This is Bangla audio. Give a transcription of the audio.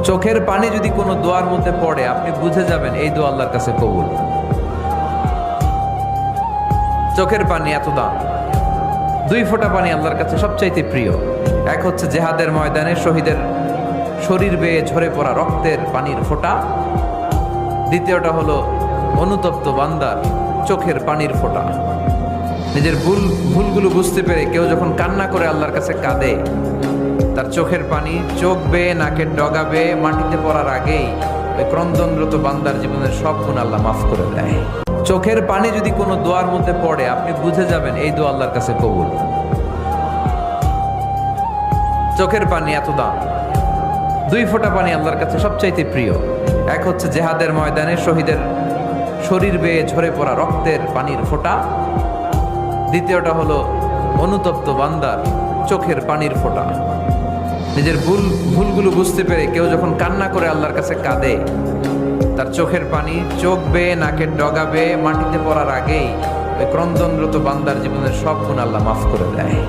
চোখের পানি যদি কোনো দোয়ার মধ্যে পড়ে আপনি বুঝে যাবেন এই দোয়া আল্লাহর কাছে কবুল। চোখের পানি এত দাম, দুই ফোঁটা পানি আল্লাহর কাছে সবচাইতে প্রিয়। এক হচ্ছে জেহাদের ময়দানে শহীদের শরীর বেয়ে ঝরে পড়া রক্তের পানির ফোঁটা, দ্বিতীয়টা হলো অনুতপ্ত বান্দার চোখের পানির ফোঁটা। নিজের ভুলগুলো বুঝতে পেরে কেউ যখন কান্না করে আল্লাহর কাছে কাঁদে, তার চোখের পানি চোখ বেয়ে নাকের ডগা বেয়ে মাটিতে পড়ার আগেই ওই ক্রন্দনরত বান্দার জীবনের সব গুণ আল্লাহ মাফ করে দেয়। চোখের পানি যদি কোনো দোয়ার মধ্যে পড়ে আপনি বুঝে যাবেন এই দোয়া আল্লাহর কাছে কবুল। চোখের পানি এত দাম, দুই ফোঁটা পানি আল্লাহর কাছে সবচাইতে প্রিয়। এক হচ্ছে জেহাদের ময়দানে শহীদের শরীর বেয়ে ঝরে পড়া রক্তের পানির ফোঁটা, দ্বিতীয়টা হলো অনুতপ্ত বান্দার চোখের পানির ফোঁটা। নিজের ভুলগুলো বুঝতে পেরে কেউ যখন কান্না করে আল্লাহর কাছে কাঁদে, তার চোখের পানি চোখ বেয়ে নাকের ডগা বেয়ে মাটিতে পড়ার আগেই ওই ক্রন্দনরত বান্দার জীবনের সব গুণ আল্লাহ মাফ করে দেয়।